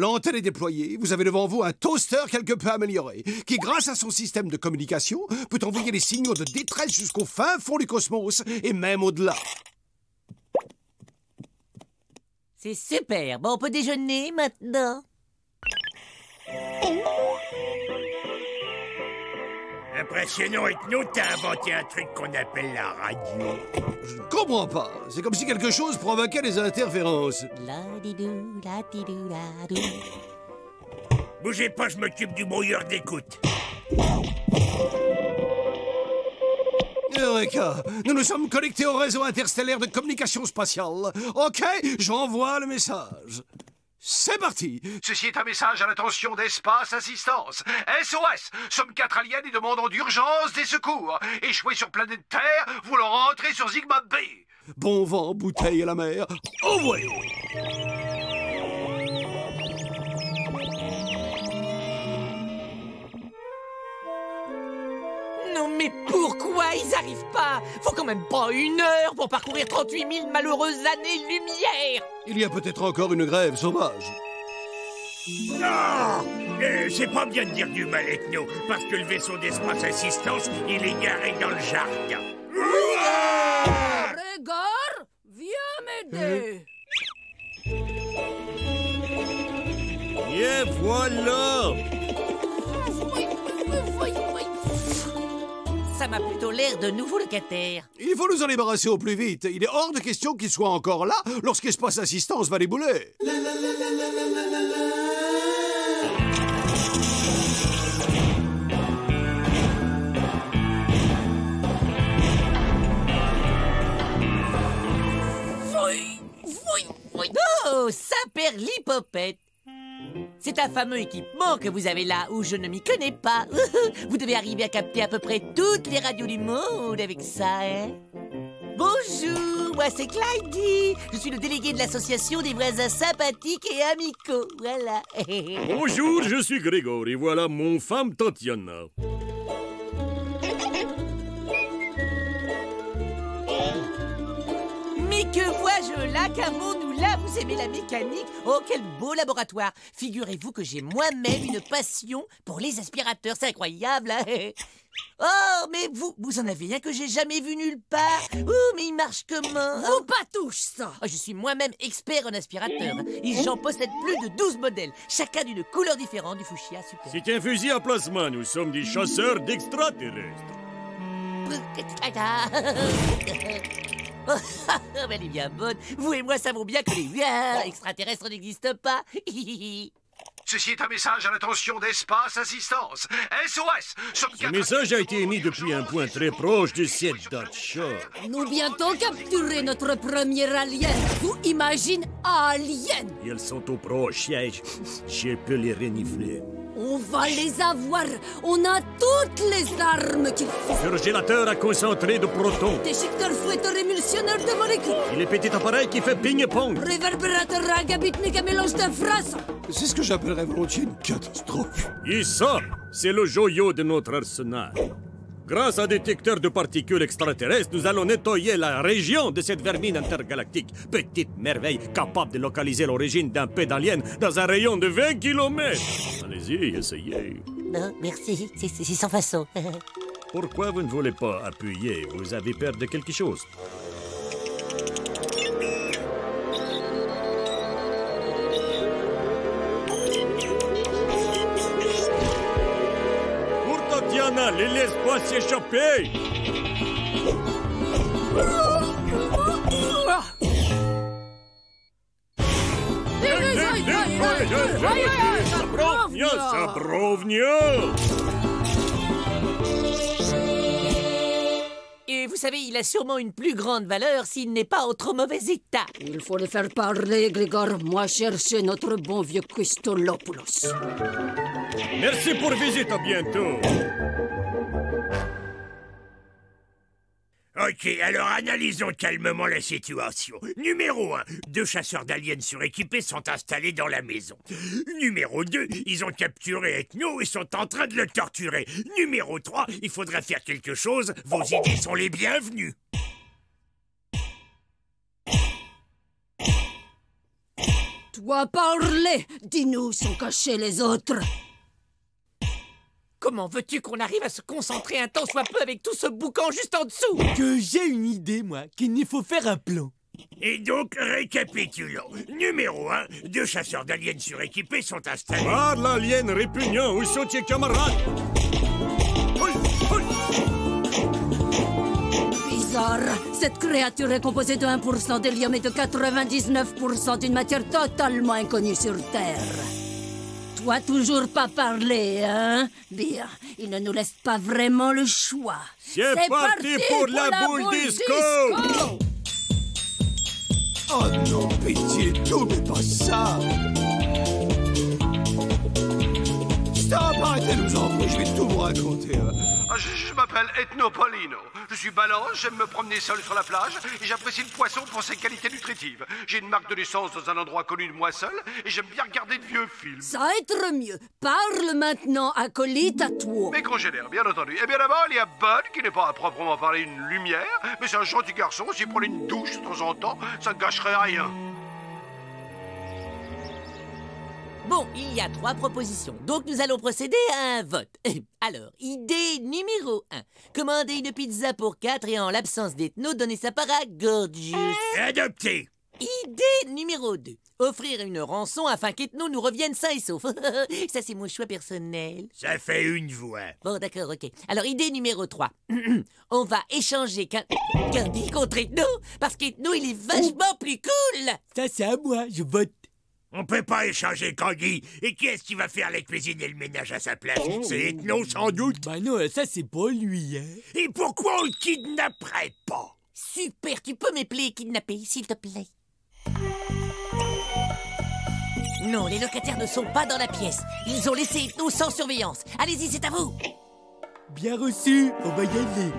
L'antenne est déployée. Vous avez devant vous un toaster quelque peu amélioré, qui, grâce à son système de communication, peut envoyer des signaux de détresse jusqu'au fin fond du cosmos et même au-delà. C'est super. Bon, on peut déjeuner maintenant. Impressionnant, Ethno, t'as inventé un truc qu'on appelle la radio. Je ne comprends pas. C'est comme si quelque chose provoquait des interférences. La-di-dou, la-di-dou, la-dou. Bougez pas, je m'occupe du brouilleur d'écoute. Eureka! Nous nous sommes connectés au réseau interstellaire de communication spatiale. OK, j'envoie le message. C'est parti! Ceci est un message à l'attention d'Espace Assistance. SOS! Sommes 4 aliens et demandons d'urgence des secours. Échoués sur planète Terre, voulant rentrer sur Sigma B. Bon vent, bouteille à la mer. Envoyez! Non mais pourquoi ils arrivent pas? Faut quand même pas 1 heure pour parcourir 38 000 malheureuses années-lumière. Il y a peut-être encore une grève sauvage. Non! C'est pas bien de dire du mal, Ethno, parce que le vaisseau d'Espace Assistance, il est garé dans le jardin. Grégor, viens m'aider. Et voilà! Ça m'a plutôt l'air de nouveaux locataires. Il faut nous en débarrasser au plus vite. Il est hors de question qu'ils soient encore là lorsqu'Espace Assistance va débouler. Oh, Saperlipopette. C'est un fameux équipement que vous avez là où je ne m'y connais pas. Vous devez arriver à capter à peu près toutes les radios du monde avec ça, hein? Bonjour, moi c'est Clyde. Je suis le délégué de l'association des voisins sympathiques et amicaux. Voilà. Bonjour, je suis Grégor et voilà mon femme Tatiana. Mais que vois-je là? Qu'avons-nous là? Vous aimez la mécanique? Oh, quel beau laboratoire! Figurez-vous que j'ai moi-même une passion pour les aspirateurs. C'est incroyable, hein? Oh, mais vous en avez un que j'ai jamais vu nulle part. Oh, mais il marche comment? Vous pas touche ça. Oh, je suis moi-même expert en aspirateur. Et j'en possède plus de 12 modèles, chacun d'une couleur différente du fuchsia. Super. C'est un fusil à plasma, nous sommes des chasseurs d'extraterrestres. Oh, elle est bien bonne. Vous et moi savons bien que les extraterrestres n'existent pas. Ceci est un message à l'attention d'Espace Assistance. SOS! Ce message a été émis depuis un point très proche du site d'Archer. Nous bientôt capturer notre premier alien. Vous imaginez alien? Ils sont au proche siège. Je peux les renifler. On va les avoir. On a toutes les armes qu'il faut. Surgélateur à concentré de protons. Déchiqueteur fouetteur émulsionneur de molécules. Et les petits appareils qui fait ping-pong. Réverbérateur agabitnique à mélange d'infrason. C'est ce que j'appellerais volontiers une catastrophe. Et ça, c'est le joyau de notre arsenal. Grâce à un détecteur de particules extraterrestres, nous allons nettoyer la région de cette vermine intergalactique. Petite merveille capable de localiser l'origine d'un peu d'alien dans un rayon de 20 km. Allez-y, essayez. Non, merci, c'est sans façon. Pourquoi vous ne voulez pas appuyer? Vous avez peur de quelque chose? Tatiana, les laisse pas s'échapper! Sabrovnia! Et vous savez, il a sûrement une plus grande valeur s'il n'est pas en trop mauvais état. Il faut le faire parler, Grégor. Moi, chercher notre bon vieux Christolopoulos. Merci pour visite, à bientôt. Ok, alors analysons calmement la situation. Numéro 1, 2 chasseurs d'aliens suréquipés sont installés dans la maison. Numéro 2, ils ont capturé Ethno et sont en train de le torturer. Numéro 3, il faudrait faire quelque chose. Vos idées sont les bienvenues. Toi, parler! Dis-nous où sont cachés les autres. Comment veux-tu qu'on arrive à se concentrer un tant soit peu avec tout ce boucan juste en dessous? Que j'ai une idée, moi, qu'il faut faire un plan. Et donc, récapitulons. Numéro 1, 2 chasseurs d'aliens suréquipés sont installés. Par l'alien répugnant, où sont tes camarades? Bizarre. Cette créature est composée de 1% d'hélium et de 99% d'une matière totalement inconnue sur Terre. Toi, toujours pas parler, hein? Bien, il ne nous laisse pas vraiment le choix. C'est parti pour la boule disco! Oh non, pitié, tout n'est pas ça. Stop, arrêtez de nous en prie, je vais tout vous raconter. Je m'appelle Ethnopolino. Je suis balance, j'aime me promener seul sur la plage et j'apprécie le poisson pour ses qualités nutritives. J'ai une marque de naissance dans un endroit connu de moi seul et j'aime bien regarder de vieux films. Ça va être mieux. Parle maintenant, acolyte, à toi. Mes congénères, bien entendu. Et bien d'abord, il y a Bud, qui n'est pas à proprement parler une lumière, mais c'est un gentil garçon. S'il prenait une douche de temps en temps, ça ne gâcherait rien. Bon, il y a 3 propositions, donc nous allons procéder à un vote. Alors, idée numéro 1. Commander une pizza pour 4 et en l'absence d'Ethno, donner sa part à Gorgeous. Adopté. Idée numéro 2. Offrir une rançon afin qu'Ethno nous revienne sain et sauf. Ça, c'est mon choix personnel. Ça fait une voix. Bon, d'accord, ok. Alors, idée numéro 3. On va échanger Candy contre Ethno, parce qu'Ethno, il est vachement plus cool. Ça, c'est à moi, je vote. On peut pas échanger Candy. Et qui est-ce qui va faire la cuisine et le ménage à sa place? C'est Ethno, sans doute. Bah non, ça, c'est pas lui, hein. Et pourquoi on le kidnapperait pas? Super, tu peux m'appeler kidnappé, s'il te plaît. Non, les locataires ne sont pas dans la pièce. Ils ont laissé Ethno sans surveillance. Allez-y, c'est à vous. Bien reçu, on va y aller.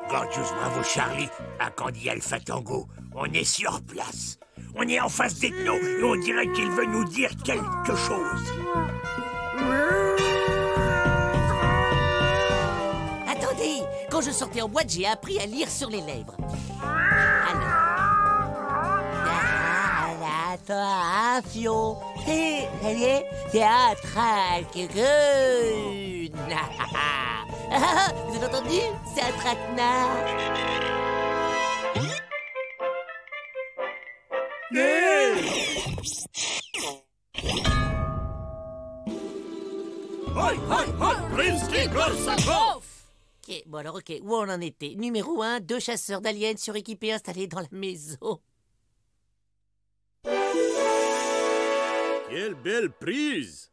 Gorgeous, bravo Charlie, à Candy Alpha Tango. On est sur place. On est en face d'Ethno et on dirait qu'il veut nous dire quelque chose. Attendez, quand je sortais en boîte, j'ai appris à lire sur les lèvres. Alors... Attention, théâtral, vous avez entendu? C'est un traquenard. Ok, bon alors ok, où on en était? Numéro 1, 2 chasseurs d'aliens suréquipés installés dans la maison. Quelle belle prise!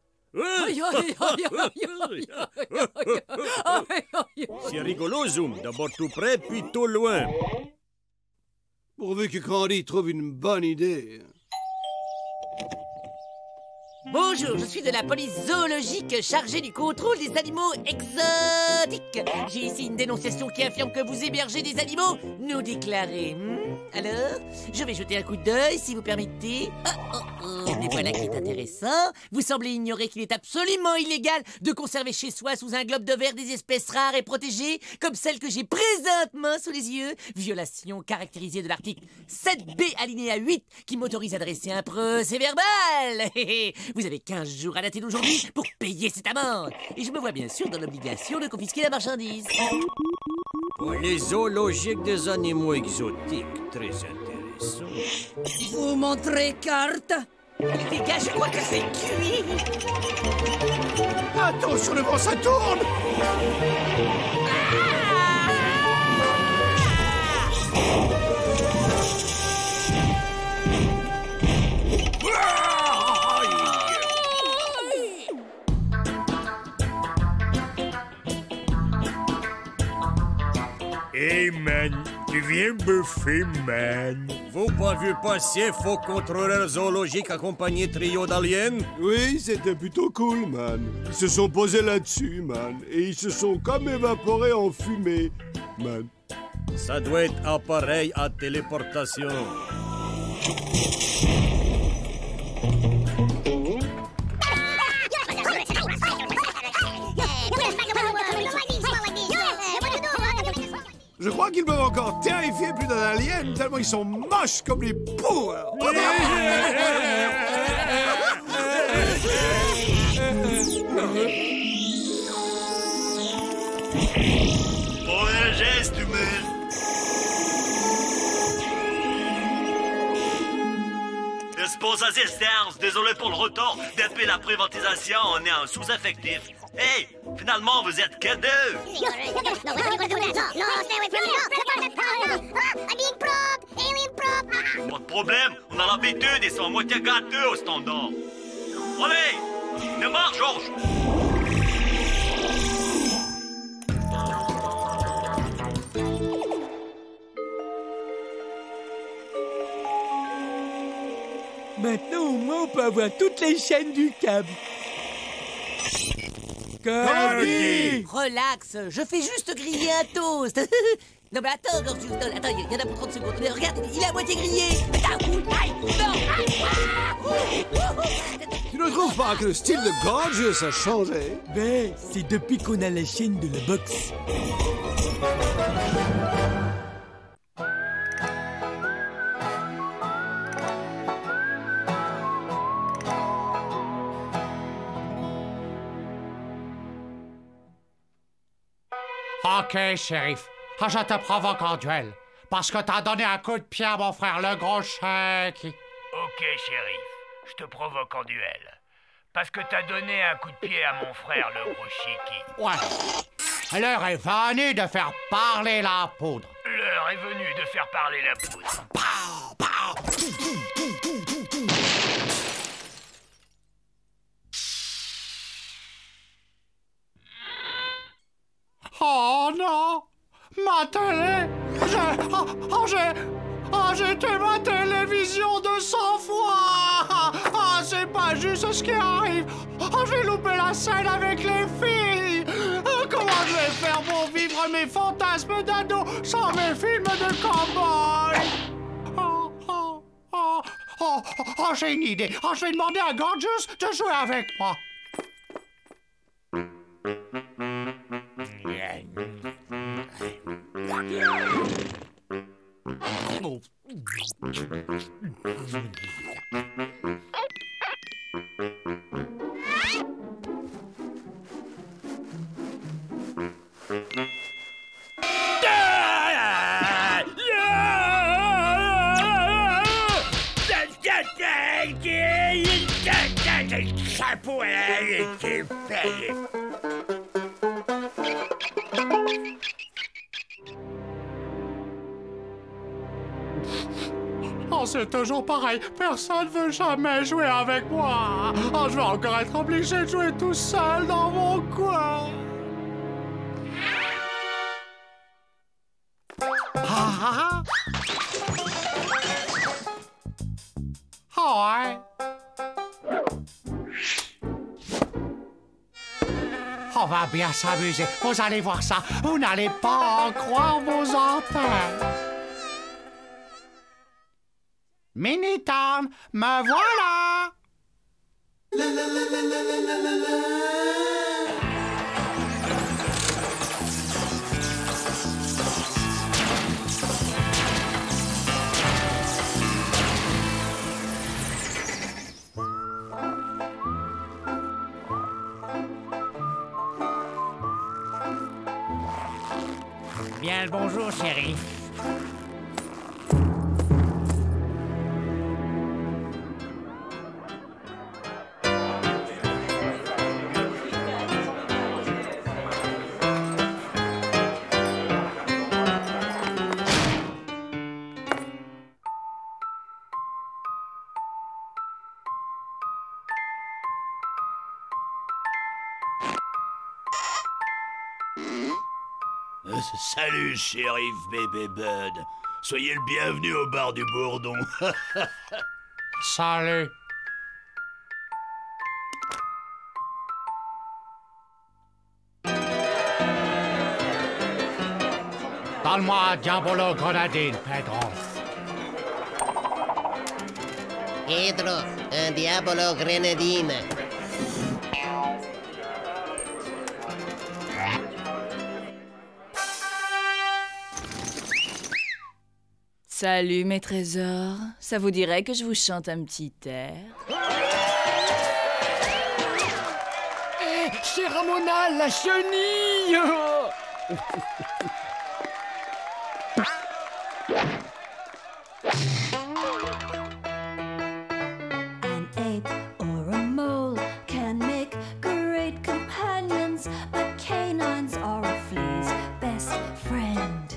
C'est rigolo, Zoom. D'abord tout près, puis tout loin. Pourvu que Candy trouve une bonne idée. Bonjour, je suis de la police zoologique chargée du contrôle des animaux exotiques. J'ai ici une dénonciation qui affirme que vous hébergez des animaux non déclarés. Alors, je vais jeter un coup d'œil si vous permettez. Mais voilà qui est intéressant. Vous semblez ignorer qu'il est absolument illégal de conserver chez soi sous un globe de verre des espèces rares et protégées comme celle que j'ai présentement sous les yeux. Violation caractérisée de l'article 7B alinéa 8 qui m'autorise à dresser un procès verbal. Vous avez 15 jours à dater d'aujourd'hui pour payer cette amende. Et je me vois bien sûr dans l'obligation de confisquer la marchandise. Pour les zoologiques des animaux exotiques, très intéressant. Vous montrez carte? Les gars, je crois que c'est cuit. Attention, le vent, ça tourne! Hey man, tu viens bouffer, man. Vous pas vu passer faux contrôleurs zoologiques accompagnés trio d'aliens? Oui, c'était plutôt cool, man. Ils se sont posés là-dessus, man. Et ils se sont comme évaporés en fumée, man. Ça doit être appareil à téléportation. Je crois qu'ils peuvent encore terrifier plus d'un alien tellement ils sont moches comme les poux. Pour un geste humain. Réponse assistance, désolé pour le retour. Depuis la privatisation, on est en sous-effectif. Hey, finalement, vous êtes que deux. Pas de problème, on a l'habitude, ils sont à moitié gâteux au standard. Allez, démarre, Georges. Maintenant, au moins, on peut avoir toutes les chaînes du câble. Candy! Relax, je fais juste griller un toast. Non mais attends, Gorgeous, attends, il y en a pour 30 secondes. Mais regarde, il est à moitié grillé. Tu ne trouves pas que le style de Gorgeous a changé? Ben, c'est depuis qu'on a la chaîne de la boxe. Ok, shérif. Je te provoque en duel. Parce que t'as donné un coup de pied à mon frère le gros chèque. Ok, shérif. Je te provoque en duel. Parce que t'as donné un coup de pied à mon frère le gros Chiki. Ouais. L'heure est venue de faire parler la poudre. L'heure est venue de faire parler la poudre. Pow, pow. Oh non! Ma télé! J'ai été ma télévision 200 fois! Ah, c'est pas juste ce qui arrive! Oh, j'ai loupé la scène avec les filles! Comment je vais faire pour vivre mes fantasmes d'ado sans mes films de cow-boy? Oh, j'ai une idée! Oh, je vais demander à Gorgeous de jouer avec moi! Chapeau à été payé. Oh, c'est toujours pareil. Personne veut jamais jouer avec moi. Oh, je vais encore être obligé de jouer tout seul dans mon coin. Ah, ouais. On va bien s'amuser. Vous allez voir ça. Vous n'allez pas en croire vos antennes. Minitown, me voilà! Bien le bonjour, shérif. Salut, shérif Bébé Bud. Soyez le bienvenu au bar du Bourdon. Salut. Donne-moi un Diabolo Grenadine, Pedro. Hydro, un diabolo grenadine. Salut mes trésors, ça vous dirait que je vous chante un petit air? Hé, c'est Ramona, la chenille! An ape or a mole can make great companions, but canines are a flea's best friend.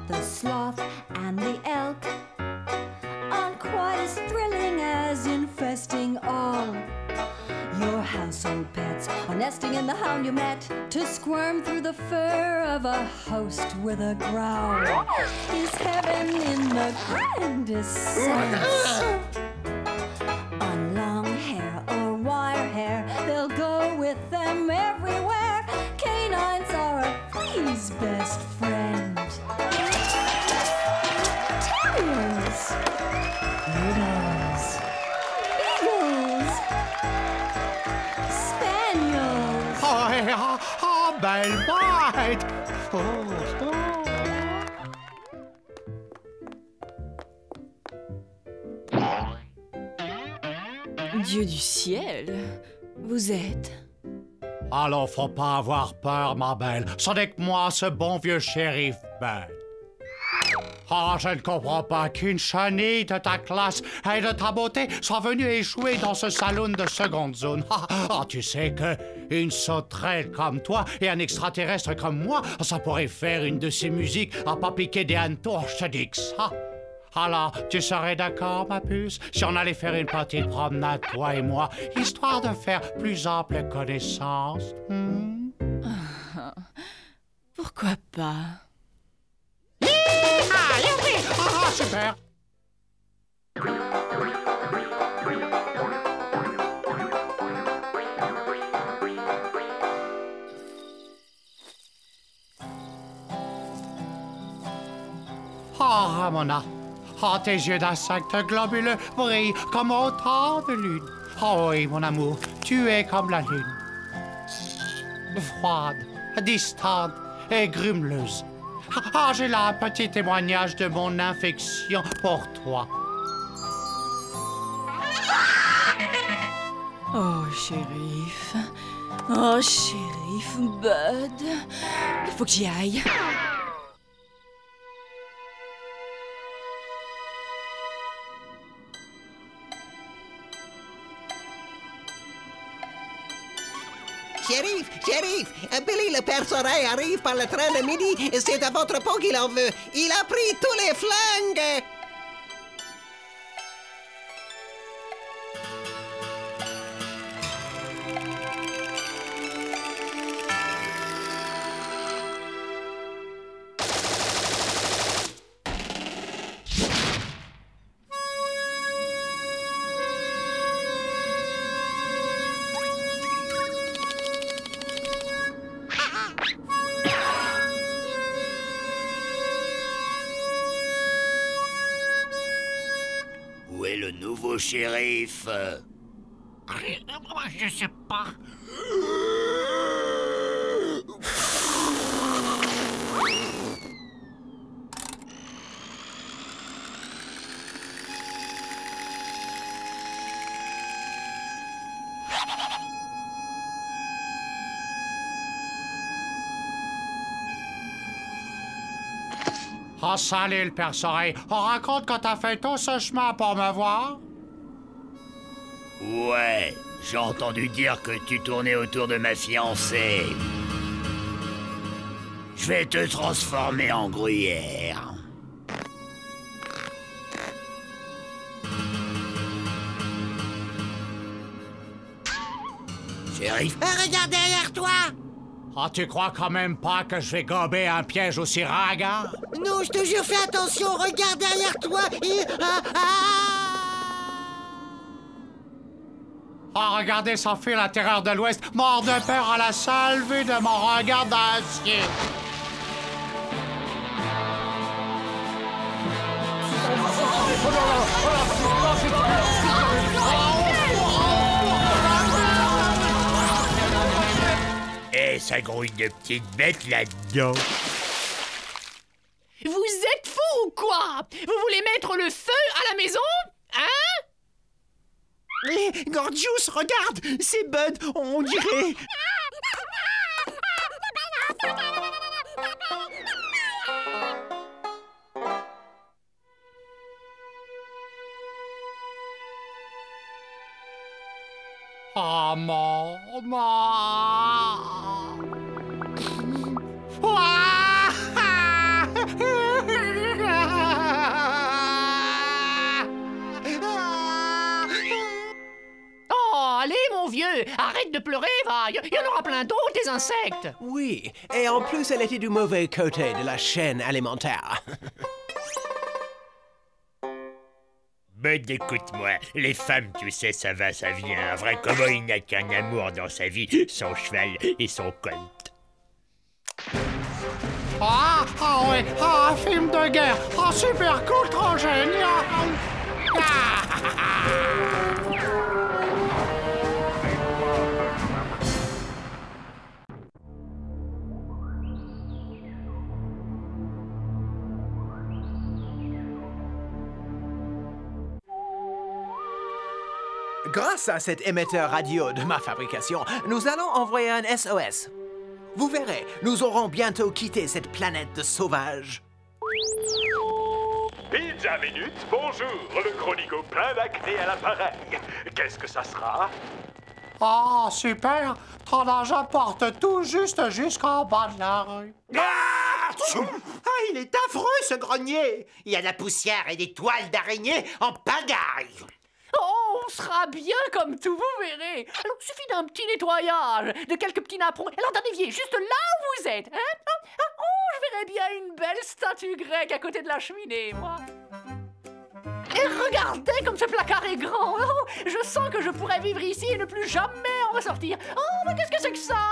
The sloth and the elk aren't quite as thrilling as infesting all your household pets, or nesting in the hound you met to squirm through the fur of a host with a growl is heaven in the grandest sense. On long hair or wire hair, they'll go with them everywhere. Canines are a flea's best friend. Terriers, poodles, beagles, spaniels. Oh, belle bête! Dieu du ciel, vous êtes... Alors, faut pas avoir peur, ma belle. Ce n'est que moi, ce bon vieux shérif bête. Ah, je ne comprends pas qu'une chenille de ta classe et de ta beauté soit venue échouer dans ce salon de seconde zone. Ah, tu sais que une sauterelle comme toi et un extraterrestre comme moi, ça pourrait faire une de ces musiques à pas piquer des hannetons, je te dis que ça. Alors, tu serais d'accord, ma puce, si on allait faire une petite promenade, toi et moi, histoire de faire plus ample connaissance? Pourquoi pas? Ah, super! Ah, Ramona, ah, tes yeux d'insecte globuleux brillent comme autant de lune. Oh oui, mon amour, tu es comme la lune. Froide, distante et grumeleuse. Ah, j'ai là un petit témoignage de mon infection pour toi. Oh, shérif. Oh, shérif, Bud. Il faut que j'y aille. Shérif, Billy le perce-oreille arrive par le train de midi et c'est à votre peau qu'il en veut. Il a pris tous les flingues. Où est le nouveau shérif? Je sais pas. Oh, salut le perce-oreille. On raconte quand t'as fait tout ce chemin pour me voir? Ouais, j'ai entendu dire que tu tournais autour de ma fiancée. Je vais te transformer en gruyère. Shérif, Regarde derrière toi! Ah, tu crois quand même pas que je vais gober un piège aussi ringard? Non, je te jure, fais attention, regarde derrière toi et... Ah, regardez s'enfuir la terreur de l'Ouest, mort de peur à la seule vue de mon regard d'acier. ça grouille de petites bêtes là-dedans. Vous êtes fous ou quoi? Vous voulez mettre le feu à la maison? Hein? Gorgius, regarde! C'est Bud, on dirait... Oh, maman! Oh, allez, mon vieux, arrête de pleurer, va. Il y en aura plein d'autres, des insectes. Oui, et en plus, elle était du mauvais côté de la chaîne alimentaire. Bud, écoute-moi, les femmes, tu sais, ça va, ça vient. Un vrai cowboy n'a qu'un amour dans sa vie, son cheval et son colt. Ah ouais, un film de guerre. Oh, super cool, trop génial. Grâce à cet émetteur radio de ma fabrication, nous allons envoyer un SOS. Vous verrez, nous aurons bientôt quitté cette planète de sauvages. Pizza Minute, bonjour, le chronico plein d'acné à l'appareil. Qu'est-ce que ça sera? Oh, super. Ton argent porte tout juste jusqu'en bas de la rue. Ah, il est affreux, ce grenier. Il y a de la poussière et des toiles d'araignée en pagaille. Oh, on sera bien comme tout, vous verrez. Alors, il suffit d'un petit nettoyage, de quelques petits napperons, et alors d'un évier, juste là où vous êtes. Hein? Oh, je verrais bien une belle statue grecque à côté de la cheminée, moi. Et regardez comme ce placard est grand. Oh, je sens que je pourrais vivre ici et ne plus jamais en ressortir. Oh, mais qu'est-ce que c'est que ça?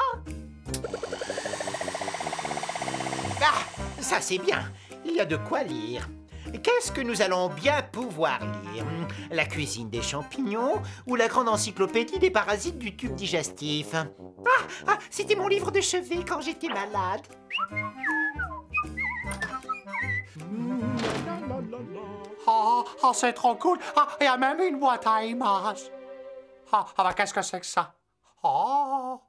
Ah, ça c'est bien. Il y a de quoi lire. Qu'est-ce que nous allons bien pouvoir lire? La cuisine des champignons ou la grande encyclopédie des parasites du tube digestif? C'était mon livre de chevet quand j'étais malade. Oh, c'est trop cool. Ah, il y a même une boîte à images. Bah, qu'est-ce que c'est que ça? Oh,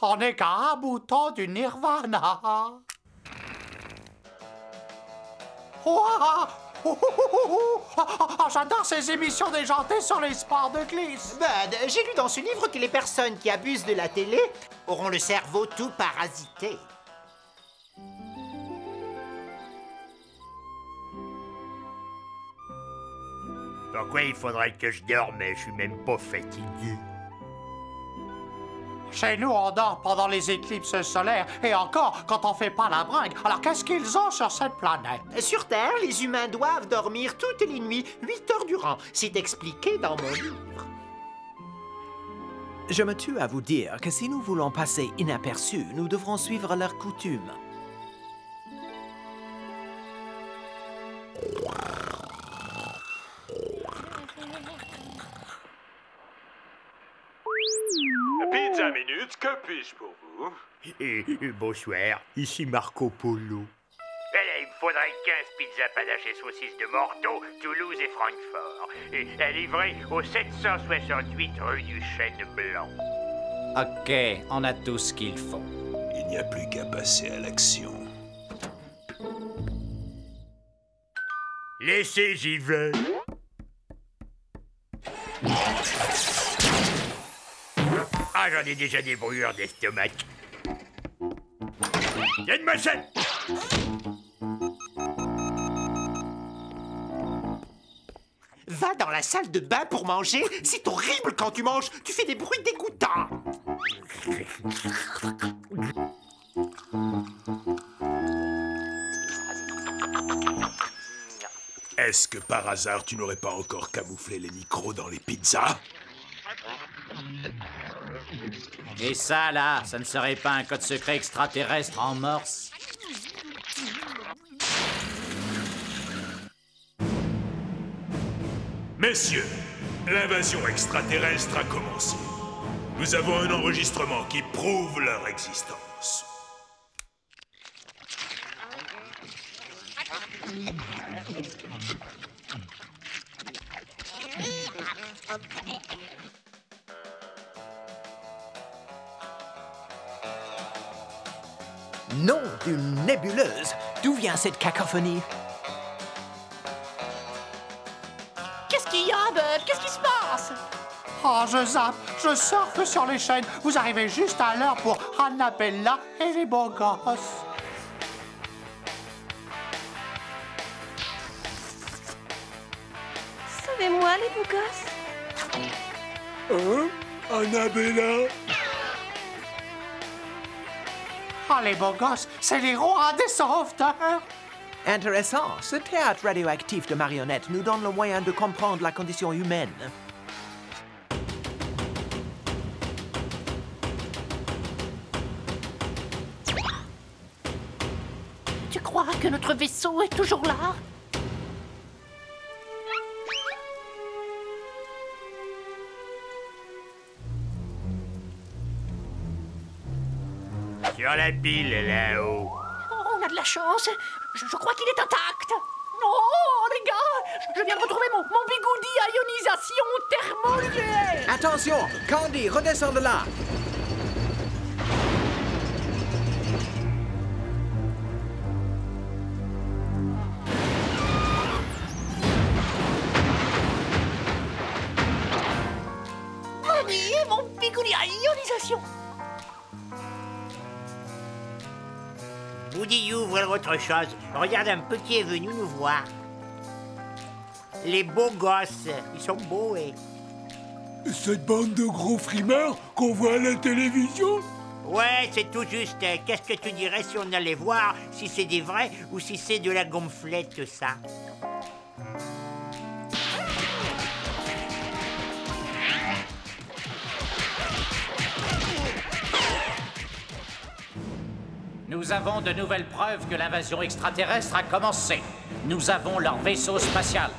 on est qu'à un bouton du Nirvana. J'adore ces émissions déjantées sur les sports de glisse. Bud, j'ai lu dans ce livre que les personnes qui abusent de la télé auront le cerveau tout parasité. Pourquoi il faudrait que je dorme? Je suis même pas fatigué. Chez nous, on dort pendant les éclipses solaires et encore quand on fait pas la bringue. Alors, qu'est-ce qu'ils ont sur cette planète? Sur Terre, les humains doivent dormir toutes les nuits, 8 heures durant. C'est expliqué dans mon livre. Je me tue à vous dire que si nous voulons passer inaperçus, nous devrons suivre leurs coutumes. Pizza Minute, que puis-je pour vous? Bonsoir, ici Marco Polo. Il me faudrait 15 pizzas panache et saucisses de Morteau, Toulouse et Francfort. Et livrée au 768 rue du Chêne Blanc. Ok, on a tout ce qu'il faut. Il n'y a plus qu'à passer à l'action. Laissez, j'y vais. Ah, j'en ai déjà des brûlures d'estomac. Il y a une machette! Va dans la salle de bain pour manger. C'est horrible quand tu manges. Tu fais des bruits dégoûtants. Est-ce que par hasard tu n'aurais pas encore camouflé les micros dans les pizzas? Et ça, là, ça ne serait pas un code secret extraterrestre en morse? Messieurs, l'invasion extraterrestre a commencé. Nous avons un enregistrement qui prouve leur existence. gosse. Nom d'une nébuleuse. D'où vient cette cacophonie? Qu'est-ce qu'il y a, Bud? Qu'est-ce qui se passe? Oh, je zappe, je surfe sur les chaînes. Vous arrivez juste à l'heure pour Annabella et les beaux gosses. Sauvez-moi, les beaux gosses. Hein? Annabella? Oh, les beaux gosses, c'est les rois des sauveteurs. Intéressant. Ce théâtre radioactif de marionnettes nous donne le moyen de comprendre la condition humaine. Tu crois que notre vaisseau est toujours là? Sur la pile, là-haut. Oh, on a de la chance. Je crois qu'il est intact. Oh, les gars, je viens de retrouver mon bigoudi à ionisation thermonucléaire. Attention! Candy, redescends de là! Oh oui, mon bigoudi à ionisation. Woody ouvre autre chose. Regarde un peu qui est venu nous voir. Les beaux gosses. Ils sont beaux, et... Cette bande de gros frimards qu'on voit à la télévision? Ouais, c'est tout juste. Qu'est-ce que tu dirais si on allait voir si c'est des vrais ou si c'est de la gonflette, ça? Nous avons de nouvelles preuves que l'invasion extraterrestre a commencé. Nous avons leur vaisseau spatial.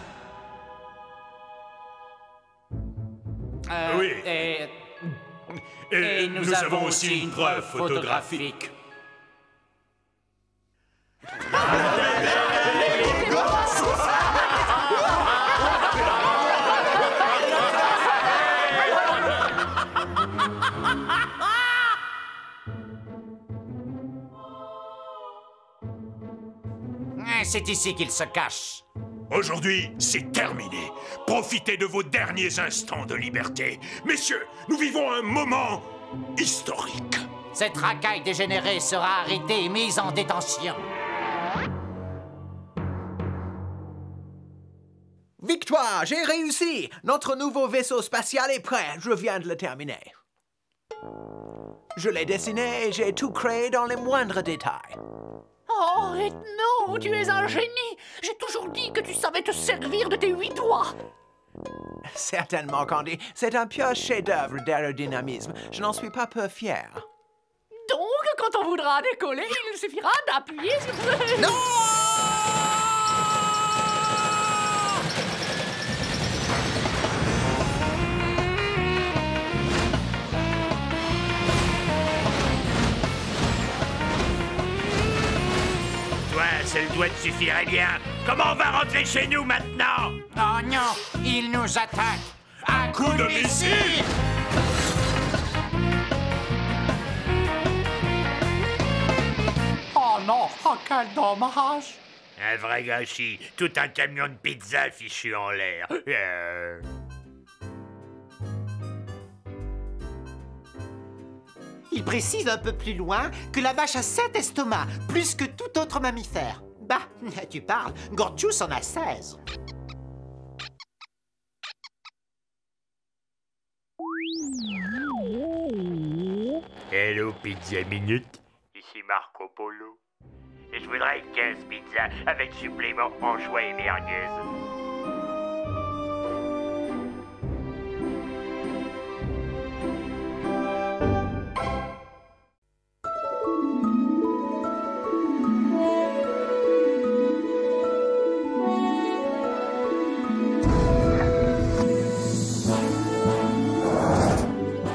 Oui. Et nous avons aussi une preuve photographique. C'est ici qu'il se cache. Aujourd'hui, c'est terminé. Profitez de vos derniers instants de liberté. Messieurs, nous vivons un moment historique. Cette racaille dégénérée sera arrêtée et mise en détention. Victoire! J'ai réussi! Notre nouveau vaisseau spatial est prêt. Je viens de le terminer. Je l'ai dessiné et j'ai tout créé dans les moindres détails. Oh, Ethno, tu es un génie. J'ai toujours dit que tu savais te servir de tes 8 doigts. Certainement, Candy. C'est un pur chef-d'œuvre d'aérodynamisme. Je n'en suis pas peu fier. Donc, quand on voudra décoller, il suffira d'appuyer sur... Non! Toi, seul doigt te suffirait bien. Comment on va rentrer chez nous maintenant? Oh non, il nous attaque. Un coup de missile! Oh non, oh quel dommage. Un vrai gâchis. Tout un camion de pizza fichu en l'air. Il précise un peu plus loin que la vache a 7 estomacs, plus que tout autre mammifère. Bah, tu parles, Gorgeous en a 16. Hello, Pizza Minute. Ici Marco Polo. Et je voudrais 15 pizzas avec supplément anchois et merguez.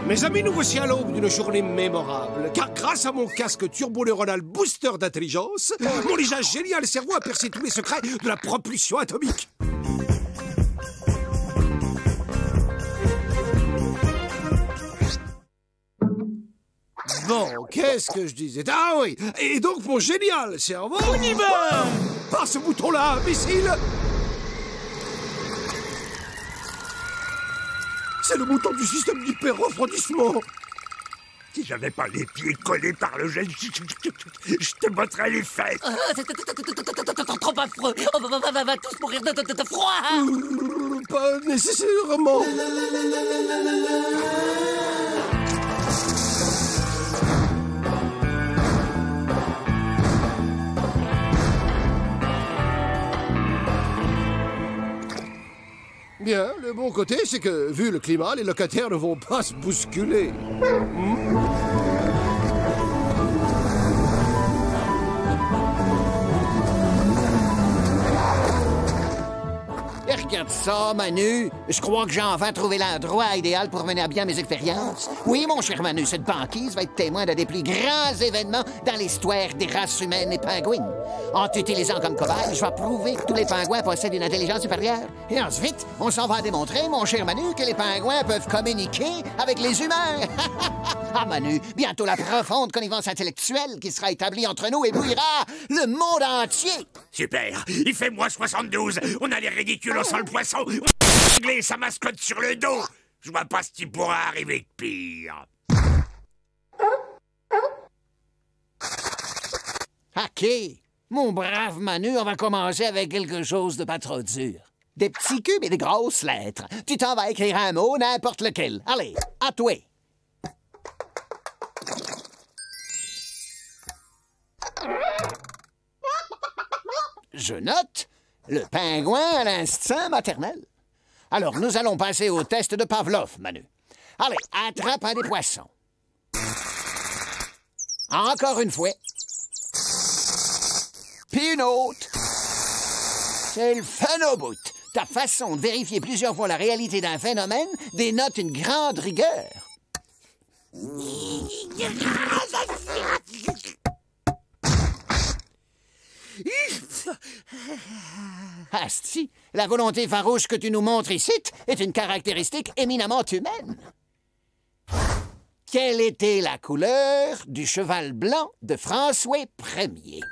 Mes amis, nous voici à l'aube d'une journée mémorable, car grâce à mon casque turbo-neuronal booster d'intelligence, mon déjà génial cerveau a percé tous les secrets de la propulsion atomique. Bon, qu'est-ce que je disais? Ah oui, et donc mon génial cerveau... On y va! Par ce bouton-là, imbécile! C'est le bouton du système d'hyper-refroidissement. Si j'avais pas les pieds collés par le gel, je te montrerais les fesses. C'est trop affreux. On va tous mourir de froid. Pas nécessairement. Bien, le bon côté, c'est que, vu le climat, les locataires ne vont pas se bousculer. Et regarde ça, Manu. Je crois que j'ai enfin trouvé l'endroit idéal pour mener à bien mes expériences. Oui, mon cher Manu, cette banquise va être témoin d'un des plus grands événements dans l'histoire des races humaines et pingouines. En t'utilisant comme cobaye, je vais prouver que tous les pingouins possèdent une intelligence supérieure. Et ensuite, on s'en va démontrer, mon cher Manu, que les pingouins peuvent communiquer avec les humains. Ah, Manu, bientôt la profonde connivence intellectuelle qui sera établie entre nous éblouira le monde entier. Super, il fait moins 72, on a les ridicules sans le poisson, on a réglé sa mascotte sur le dos. Je vois pas ce qui pourra arriver de pire. OK. Mon brave Manu, on va commencer avec quelque chose de pas trop dur. Des petits cubes et des grosses lettres. Tu t'en vas écrire un mot, n'importe lequel. Allez, à toi. Je note le pingouin à l'instinct maternel. Alors, nous allons passer au test de Pavlov, Manu. Allez, attrape un des poissons. Encore une fois. Puis une autre. C'est le fun au bout. Ta façon de vérifier plusieurs fois la réalité d'un phénomène dénote une grande rigueur. Asti, la volonté farouche que tu nous montres ici est une caractéristique éminemment humaine. Quelle était la couleur du cheval blanc de François Ier?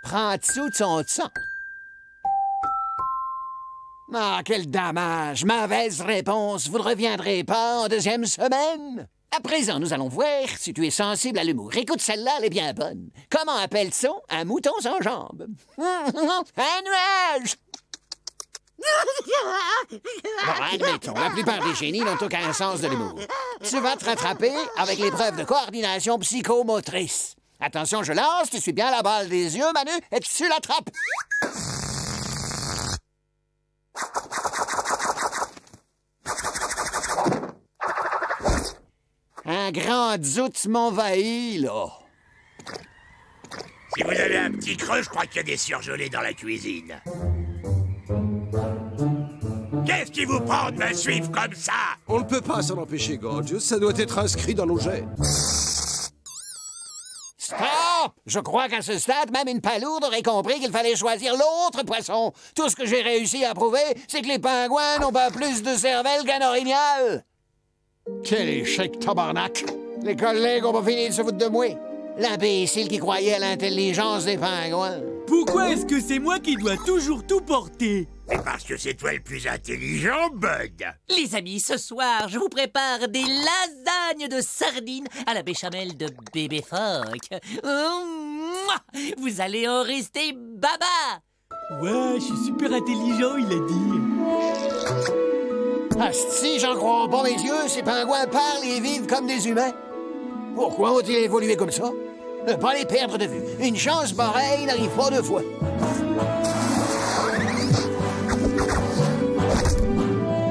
Prends-tu de son sang? Ah, quel dommage! Mauvaise réponse. Vous ne reviendrez pas en deuxième semaine? À présent, nous allons voir si tu es sensible à l'humour. Écoute, celle-là, elle est bien bonne. Comment appelle-t-on un mouton sans jambes? Un nuage! Bon, admettons, la plupart des génies n'ont aucun sens de l'humour. Tu vas te rattraper avec l'épreuve de coordination psychomotrice. Attention, je lance, tu suis bien la balle des yeux, Manu, et tu l'attrapes. Un grand doute m'envahit, là. Si vous avez un petit creux, je crois qu'il y a des surgelés dans la cuisine. Qu'est-ce qui vous prend de me suivre comme ça? On ne peut pas s'en empêcher, Gorgeous. Ça doit être inscrit dans nos gènes. Stop! Je crois qu'à ce stade, même une palourde aurait compris qu'il fallait choisir l'autre poisson. Tout ce que j'ai réussi à prouver, c'est que les pingouins n'ont pas plus de cervelle qu'un orignal. Quel échec, tabarnak! Les collègues ont pas fini de se foutre de moi. L'imbécile qui croyait à l'intelligence des pingouins. Pourquoi est-ce que c'est moi qui dois toujours tout porter? C'est parce que c'est toi le plus intelligent, Bud. Les amis, ce soir, je vous prépare des lasagnes de sardines à la béchamel de bébé phoque. Vous allez en rester baba. Ouais, je suis super intelligent, il a dit. Asti, j'en crois pas mes yeux, ces pingouins parlent et vivent comme des humains. Pourquoi ont-ils évolué comme ça? Ne pas les perdre de vue. Une chance pareille n'arrive pas deux fois.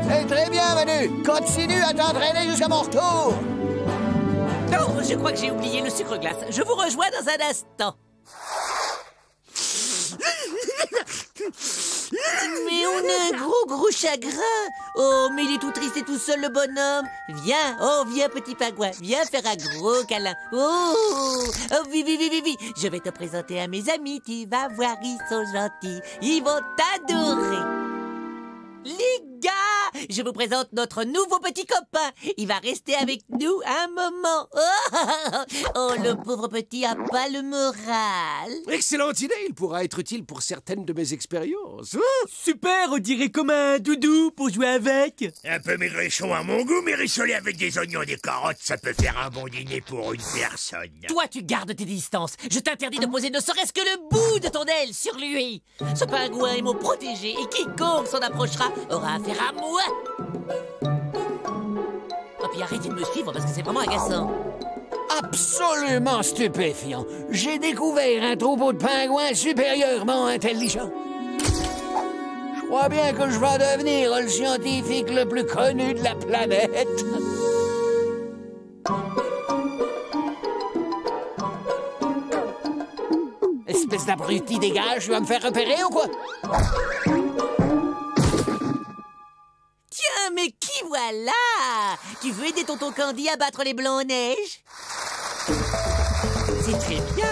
C'est très bien, Manu. Continue à t'entraîner jusqu'à mon retour. Non, Oh, je crois que j'ai oublié le sucre glace. Je vous rejoins dans un instant. Mais on a un gros chagrin. Oh, mais il est tout triste et tout seul, le bonhomme. Viens, oh, viens, petit pingouin. Viens faire un gros câlin. Oh, oui. Je vais te présenter à mes amis. Tu vas voir, ils sont gentils. Ils vont t'adorer. Les gars, je vous présente notre nouveau petit copain. Il va rester avec nous un moment. Oh, le pauvre petit a pas le moral. Excellente idée, il pourra être utile pour certaines de mes expériences. Super, on dirait comme un doudou pour jouer avec. Un peu maigrichon à mon goût, mais rissolé avec des oignons et des carottes, ça peut faire un bon dîner pour une personne. Toi, tu gardes tes distances. Je t'interdis de poser ne serait-ce que le bout de ton aile sur lui. Ce pingouin est mon protégé et quiconque s'en approchera aura affaire à moi. Oh, puis arrêtez de me suivre parce que c'est vraiment agaçant. Absolument stupéfiant. J'ai découvert un troupeau de pingouins supérieurement intelligents. Je crois bien que je vais devenir le scientifique le plus connu de la planète. Espèce d'abruti, dégage, tu vas me faire repérer ou quoi? Tiens, mais qui voilà? Tu veux aider tonton Candy à battre les blancs en neige? C'est très bien.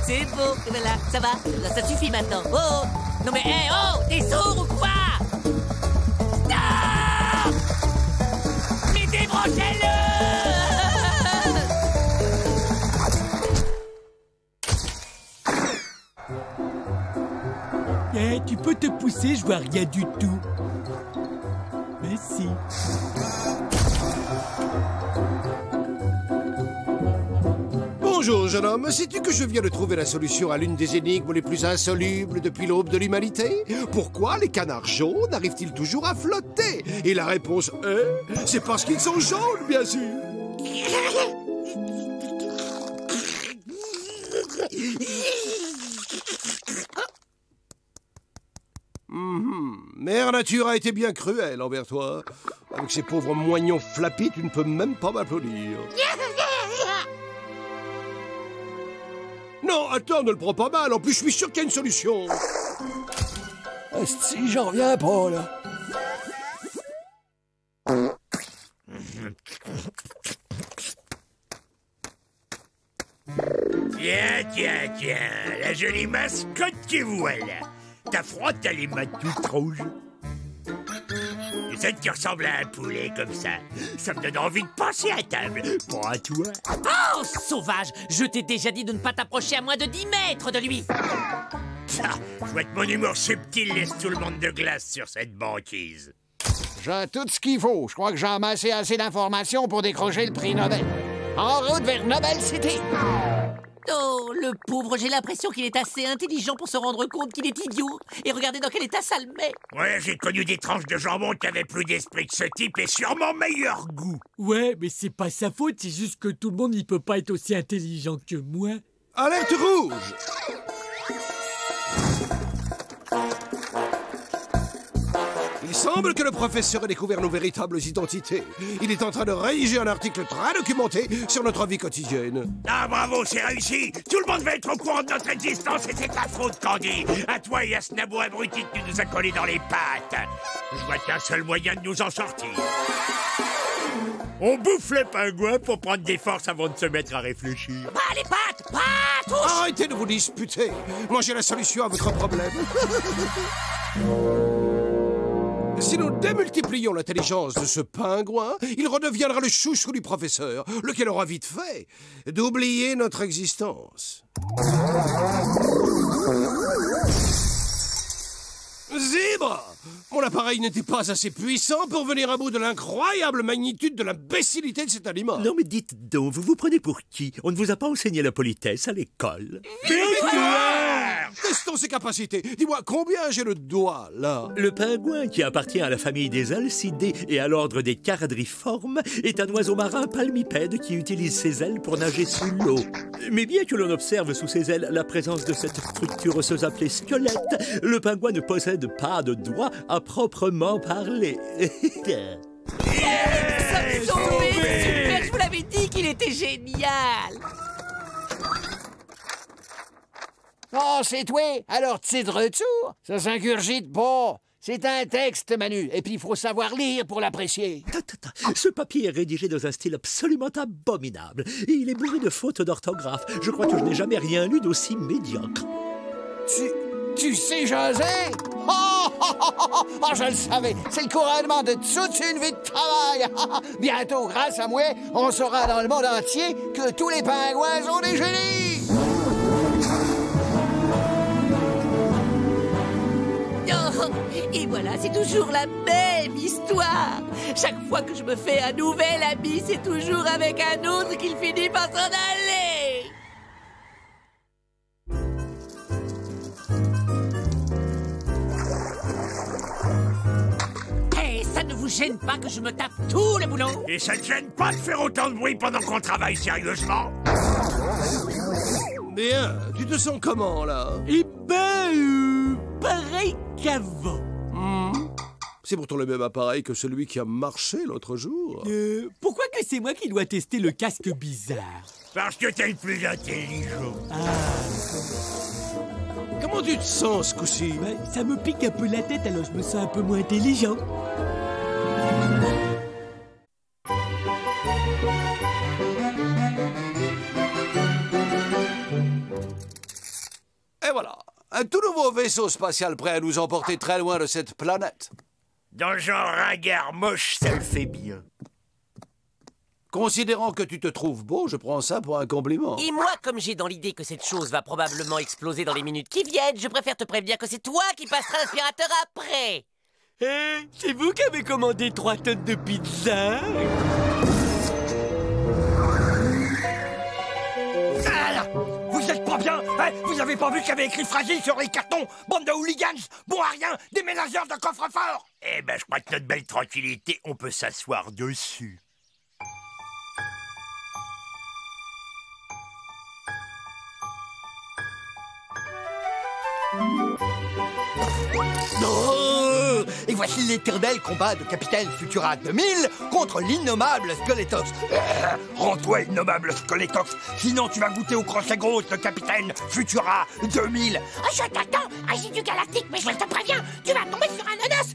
C'est beau. Voilà, ça va. Là, ça suffit maintenant. Oh! Non mais, hé, oh! T'es sourd ou quoi? Stop! Mais débranchez-le! Tu peux te pousser, je vois rien du tout. Merci. Bonjour, jeune homme. Sais-tu que je viens de trouver la solution à l'une des énigmes les plus insolubles depuis l'aube de l'humanité? Pourquoi les canards jaunes arrivent-ils toujours à flotter? Et la réponse est... c'est parce qu'ils sont jaunes, bien sûr. Mère Nature a été bien cruelle envers toi. Avec ces pauvres moignons flappis, tu ne peux même pas m'applaudir. Non, attends, ne le prends pas mal. En plus, je suis sûr qu'il y a une solution. Si, j'en reviens pas, là. Tiens, la jolie mascotte que voilà. T'as froid, t'as les mains toutes rouges. Et ça qui ressemble à un poulet comme ça, ça me donne envie de passer à table. Pour à toi. Oh, sauvage! Je t'ai déjà dit de ne pas t'approcher à moins de 10 mètres de lui. Ça, je vois que mon humour subtil laisse tout le monde de glace sur cette banquise. J'ai tout ce qu'il faut. Je crois que j'ai amassé assez d'informations pour décrocher le prix Nobel. En route vers Nobel City. Oh, le pauvre, j'ai l'impression qu'il est assez intelligent pour se rendre compte qu'il est idiot. Et regardez dans quel état ça le met. Ouais, j'ai connu des tranches de jambon qui avaient plus d'esprit que ce type et sûrement meilleur goût. Ouais, mais c'est pas sa faute, c'est juste que tout le monde n'y peut pas être aussi intelligent que moi. Alerte rouge! Il semble que le professeur ait découvert nos véritables identités. Il est en train de rédiger un article très documenté sur notre vie quotidienne. Ah, bravo, c'est réussi! Tout le monde va être au courant de notre existence et c'est ta faute, Candy! À toi et à ce nabot abruti que tu nous as collé dans les pattes! Je vois qu'un seul moyen de nous en sortir. On bouffe les pingouins pour prendre des forces avant de se mettre à réfléchir. Pas les pattes! Pas tous! Arrêtez de vous disputer! Moi, j'ai la solution à votre problème. Si nous démultiplions l'intelligence de ce pingouin, il redeviendra le chouchou du professeur, lequel aura vite fait d'oublier notre existence. Zèbre! Mon appareil n'était pas assez puissant pour venir à bout de l'incroyable magnitude de l'imbécilité de cet animal. Non mais dites donc, vous vous prenez pour qui? On ne vous a pas enseigné la politesse à l'école. Victoire! Testons ses capacités. Dis-moi, combien j'ai le doigt, là? Le pingouin, qui appartient à la famille des alcidés et à l'ordre des charadriformes, est un oiseau marin palmipède qui utilise ses ailes pour nager sous l'eau. Mais bien que l'on observe sous ses ailes la présence de cette structure osseuse appelée squelette, le pingouin ne possède pas de doigts à proprement parler. Sauvé! Super! Je vous l'avais dit qu'il était génial. Oh, c'est toi? Alors, tu es de retour? Ça s'ingurgite pas. C'est un texte, Manu, et puis il faut savoir lire pour l'apprécier. Ce papier est rédigé dans un style absolument abominable. Et il est bourré de fautes d'orthographe. Je crois que je n'ai jamais rien lu d'aussi médiocre. Tu sais, José? Oh, je le savais. C'est le couronnement de toute une vie de travail. Bientôt, grâce à moi, on saura dans le monde entier que tous les pingouins sont des génies. Oh, et voilà, c'est toujours la même histoire. Chaque fois que je me fais un nouvel ami, c'est toujours avec un autre qu'il finit par s'en aller. Hey, ça ne vous gêne pas que je me tape tout le boulot? Et ça ne gêne pas de faire autant de bruit pendant qu'on travaille sérieusement? Bien, tu te sens comment, là? Eh ben, pareil qu'avant. C'est pourtant le même appareil que celui qui a marché l'autre jour. Pourquoi que c'est moi qui dois tester le casque bizarre? Parce que t'es le plus intelligent. Comment tu te sens ce coup-ci? Ça me pique un peu la tête, alors je me sens un peu moins intelligent. Et voilà, un tout nouveau vaisseau spatial prêt à nous emporter très loin de cette planète. Dans le genre ringard moche, ça le fait bien. Considérant que tu te trouves beau, je prends ça pour un compliment. Et moi, comme j'ai dans l'idée que cette chose va probablement exploser dans les minutes qui viennent, je préfère te prévenir que c'est toi qui passeras l'aspirateur après. C'est vous qui avez commandé 3 tonnes de pizza? Vous êtes pas bien, hein? Vous avez pas vu qu'il y avait écrit fragile sur les cartons? Bande de hooligans, bon à rien, déménageurs de coffre-fort. Eh ben, je crois que notre belle tranquillité, on peut s'asseoir dessus. Oh, et voici l'éternel combat de Capitaine Futura 2000 contre l'innommable Skeletox. Rends-toi, innommable Skeletox, sinon tu vas goûter au crochet grosse de Capitaine Futura 2000. Oh, je t'attends, agit du galactique, mais je te préviens, tu vas tomber sur un ananas.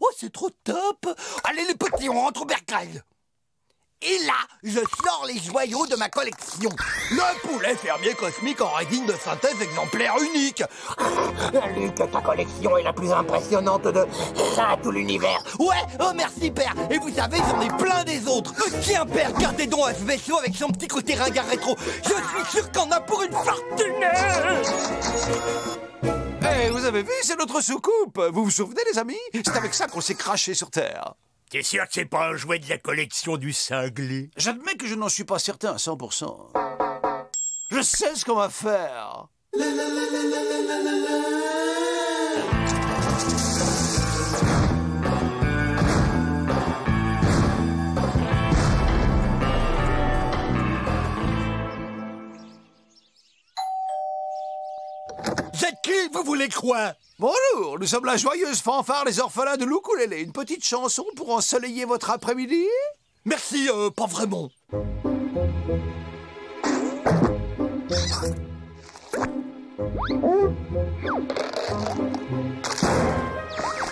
Oh, c'est trop top. Allez les petits, on rentre au bercail. Et là, je sors les joyaux de ma collection. Le poulet fermier cosmique en résine de synthèse exemplaire unique. Luc, ta collection est la plus impressionnante de tout l'univers. Ouais, oh merci père. Et vous savez, j'en ai plein des autres. Tiens père, gardez donc à ce vaisseau avec son petit côté ringard rétro. Je suis sûr qu'on a pour une fortune. Hey, vous avez vu, c'est notre soucoupe. Vous vous souvenez, les amis? C'est avec ça qu'on s'est craché sur Terre. T'es sûr que c'est pas un jouet de la collection du cinglé? J'admets que je n'en suis pas certain à 100%. Je sais ce qu'on va faire. Vous êtes qui? Vous voulez quoi? Bonjour, nous sommes la joyeuse fanfare des orphelins de l'ukulélé. Une petite chanson pour ensoleiller votre après-midi? Merci, pas vraiment.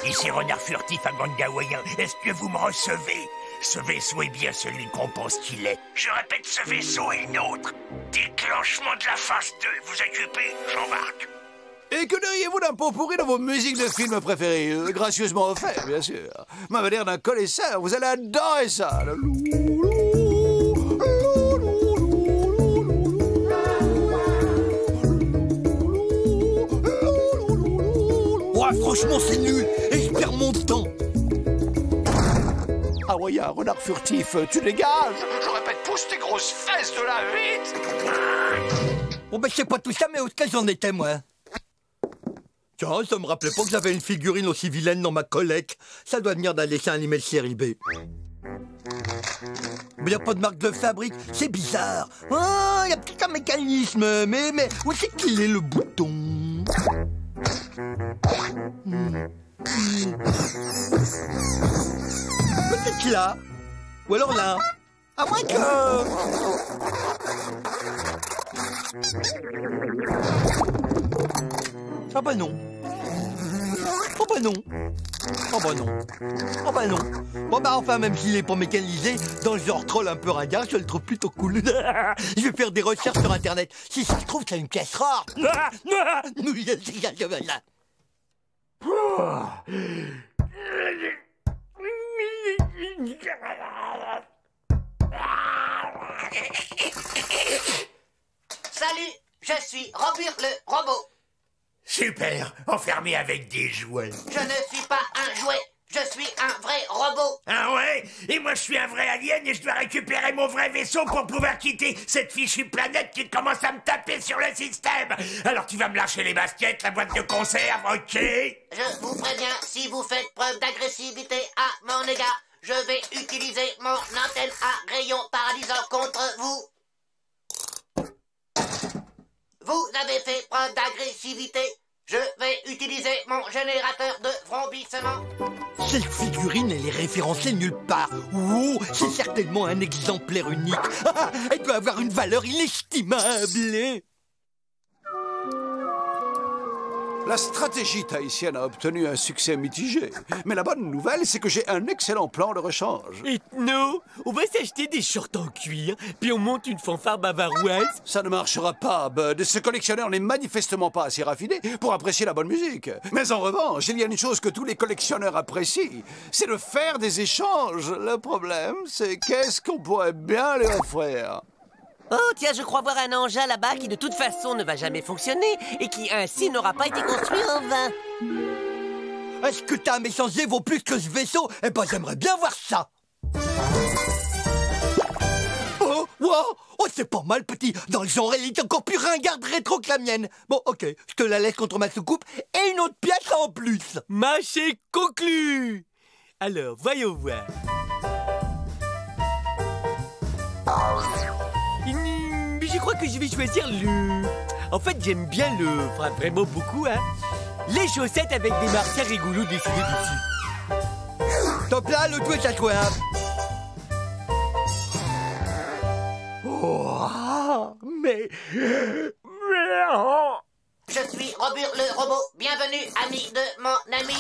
Ici Renard Furtif à Gangawayen. Est-ce que vous me recevez? Ce vaisseau est bien celui qu'on pense qu'il est. Je répète, ce vaisseau est nôtre. Déclenchement de la phase 2. Vous occupez? J'embarque. Et que diriez-vous d'un pot pourri dans vos musiques de films préférées? Gracieusement offert, bien sûr. M'avez l'air d'un connaisseur, vous allez adorer ça. Ouais, franchement, c'est nul. Et je perds mon temps. Ah ouais, un renard furtif, tu dégages. Je répète, pousse tes grosses fesses de là, vite. Bon, ben, je sais pas tout ça, mais où est-ce que j'en étais, moi? Tiens, ça me rappelait pas que j'avais une figurine aussi vilaine dans ma collecte. Ça doit venir d'un dessin animé de série B. Mais y a pas de marque de fabrique, c'est bizarre. Ah, y a peut-être un mécanisme, mais où c'est qu'il est le bouton? Peut-être là. Ou alors là. À moins que... Ah bah non. Oh bah non. Oh bah non. Oh bah non. Bon bah enfin, même s'il est pas mécanisé, dans le genre troll un peu ringard, je le trouve plutôt cool. Je vais faire des recherches sur internet. Si ça se trouve, c'est une pièce rare. Salut, je suis Robert le robot. Super, enfermé avec des jouets. Je ne suis pas un jouet, je suis un vrai robot. Ah ouais? Et moi je suis un vrai alien et je dois récupérer mon vrai vaisseau pour pouvoir quitter cette fichue planète qui commence à me taper sur le système. Alors tu vas me lâcher les baskets, la boîte de conserve, ok? Je vous préviens, si vous faites preuve d'agressivité à mon égard, je vais utiliser mon antenne à rayon paralysant contre vous. Vous avez fait preuve d'agressivité. Je vais utiliser mon générateur de vrombissement. Cette figurine, elle est référencée nulle part. Wow, c'est certainement un exemplaire unique. Elle doit avoir une valeur inestimable. La stratégie tahitienne a obtenu un succès mitigé. Mais la bonne nouvelle, c'est que j'ai un excellent plan de rechange. Ethno, on va s'acheter des shorts en cuir, puis on monte une fanfare bavaroise. Ça ne marchera pas, Bud. Ce collectionneur n'est manifestement pas assez raffiné pour apprécier la bonne musique. Mais en revanche, il y a une chose que tous les collectionneurs apprécient, c'est de faire des échanges. Le problème, c'est qu'est-ce qu'on pourrait bien lui offrir? Oh, tiens, je crois voir un engin là-bas qui de toute façon ne va jamais fonctionner et qui ainsi n'aura pas été construit en vain. Est-ce que ta méchanceté vaut plus que ce vaisseau? Eh ben, j'aimerais bien voir ça. Oh, wow, oh, c'est pas mal, petit. Dans le genre, elle est encore plus ringarde rétro que la mienne. Bon, ok, je te la laisse contre ma soucoupe et une autre pièce en plus. Marché conclu. Alors, voyons voir. Je crois que je vais choisir le... En fait, j'aime bien le... Enfin, vraiment beaucoup, hein. Les chaussettes avec des martiens rigolos dessinés dessus. Top là, le tout est jouable. Oh, mais... Je suis Robert le robot. Bienvenue, ami de mon ami.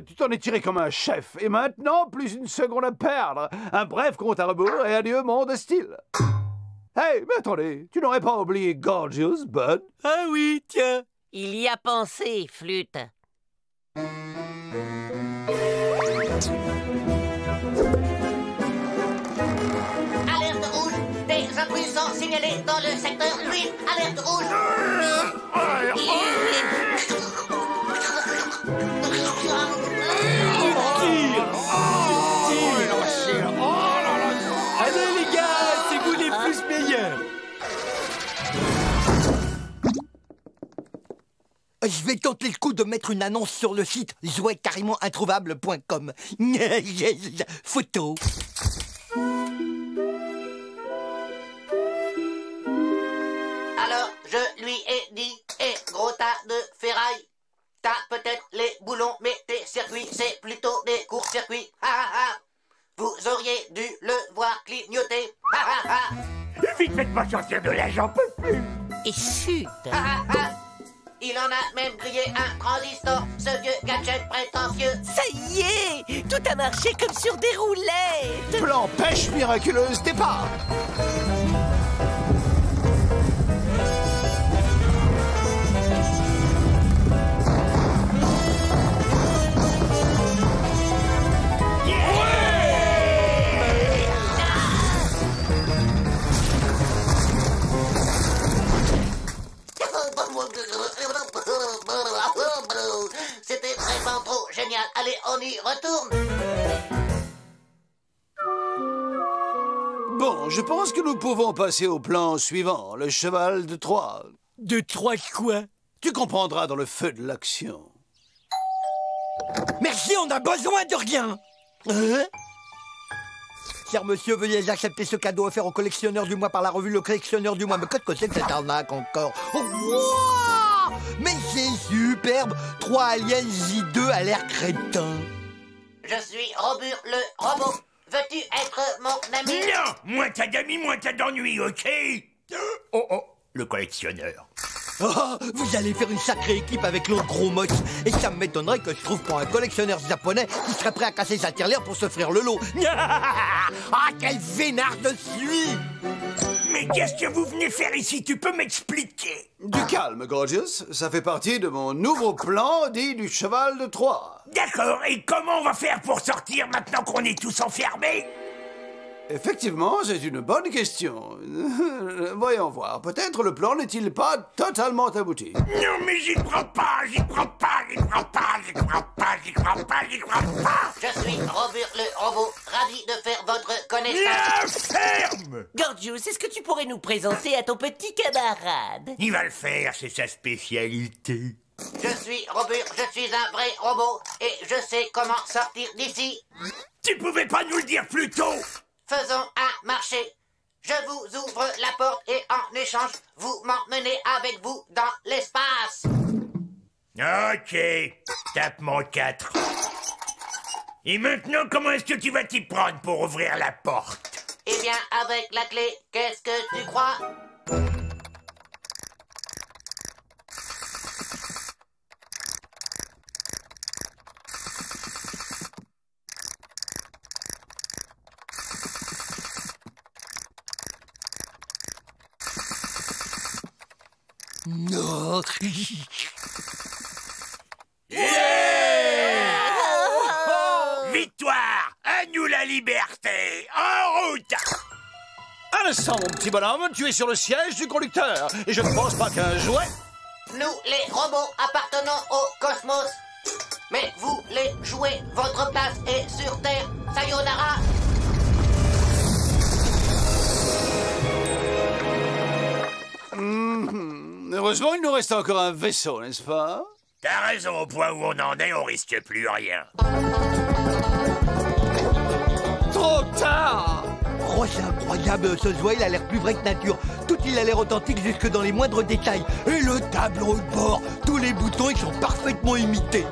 Tu t'en es tiré comme un chef. Et maintenant, plus une seconde à perdre. Un bref compte à rebours et adieu, monde hostile. Hey, mais attendez, tu n'aurais pas oublié Gorgeous, Bud? Ah oui, tiens. Il y a pensé, flûte. Alerte rouge, des intrus sont signalés dans le secteur 8. Alerte rouge. Allez les gars, c'est vous les plus meilleurs. Je vais tenter le coup de mettre une annonce sur le site jouetcarrémentintrouvable.com. Photo. Alors, je lui ai dit, gros tas de ferraille. T'as peut-être les boulons, mais tes circuits, c'est plutôt des courts-circuits. Vous auriez dû le voir clignoter. Vite, faites-moi sortir de là, j'en peux plus. Et chut. Il en a même grillé un transistor, ce vieux gadget prétentieux. Ça y est, tout a marché comme sur des roulettes. Plan pêche miraculeuse départ. C'était vraiment trop génial. Allez, on y retourne. Bon, je pense que nous pouvons passer au plan suivant, le cheval de Troie. De Troie quoi? Tu comprendras dans le feu de l'action. Merci, on a besoin de rien. Cher monsieur, veuillez accepter ce cadeau offert au collectionneur du mois par la revue Le Collectionneur du mois. Mais qu'est-ce que c'est que cette arnaque encore? Oh, wow, mais c'est superbe. 3 aliens J2 à l'air crétin. Je suis Robur le robot. Veux-tu être mon ami? Non! Moins t'as d'amis, moins t'as d'ennuis, ok? Oh oh, le collectionneur. Oh, vous allez faire une sacrée équipe avec l'autre gros moche. Et ça m'étonnerait que je trouve pour un collectionneur japonais qui serait prêt à casser sa tirelire pour s'offrir le lot. Ah, quel vénard je suis! Mais qu'est-ce que vous venez faire ici? Tu peux m'expliquer? Du calme, Gorgeous. Ça fait partie de mon nouveau plan dit du cheval de Troie. D'accord, et comment on va faire pour sortir maintenant qu'on est tous enfermés? Effectivement, c'est une bonne question. Voyons voir. Peut-être le plan n'est-il pas totalement abouti. Non, mais j'y crois pas, j'y crois pas, j'y crois pas, j'y crois pas, j'y crois pas, j'y crois pas. Je suis Robur le robot, ravi de faire votre connaissance. La ferme! Gorgeous, est-ce que tu pourrais nous présenter à ton petit camarade? Il va le faire, c'est sa spécialité. Je suis Robur, je suis un vrai robot, et je sais comment sortir d'ici. Tu pouvais pas nous le dire plus tôt? Faisons un marché. Je vous ouvre la porte et en échange, vous m'emmenez avec vous dans l'espace. Ok, tape mon 4. Et maintenant, comment est-ce que tu vas t'y prendre pour ouvrir la porte? Eh bien, avec la clé, qu'est-ce que tu crois? Non. Victoire! À nous la liberté! En route! Un instant, mon petit bonhomme, tu es sur le siège du conducteur. Et je ne pense pas qu'un jouet... Nous, les robots, appartenons au cosmos. Mais vous, les jouets, votre place est sur Terre. Sayonara! Heureusement, il nous reste encore un vaisseau, n'est-ce pas? T'as raison, au point où on en est, on risque plus rien. Trop tard! Oh, c'est incroyable, ce jouet, il a l'air plus vrai que nature. Tout il a l'air authentique jusque dans les moindres détails. Et le tableau de bord, tous les boutons, ils sont parfaitement imités.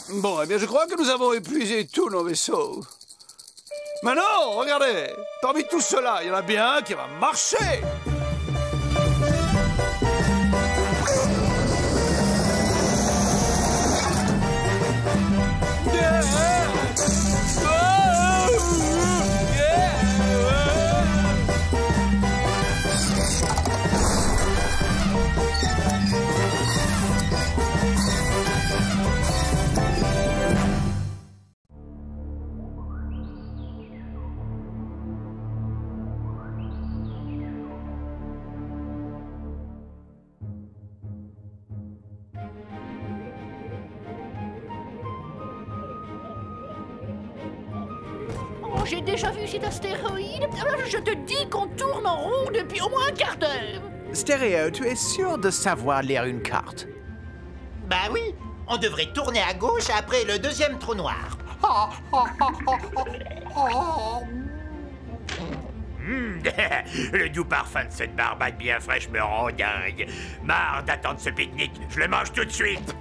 Bon, eh bien, je crois que nous avons épuisé tous nos vaisseaux. Maintenant, regardez, parmi tout cela, il y en a bien un qui va marcher. J'ai déjà vu cet astéroïde. Je te dis qu'on tourne en rond depuis au moins un quart d'heure. Stéréo, tu es sûr de savoir lire une carte? Bah oui, on devrait tourner à gauche après le deuxième trou noir. Le doux parfum de cette barbade bien fraîche me rend dingue. Marre d'attendre ce pique-nique, je le mange tout de suite.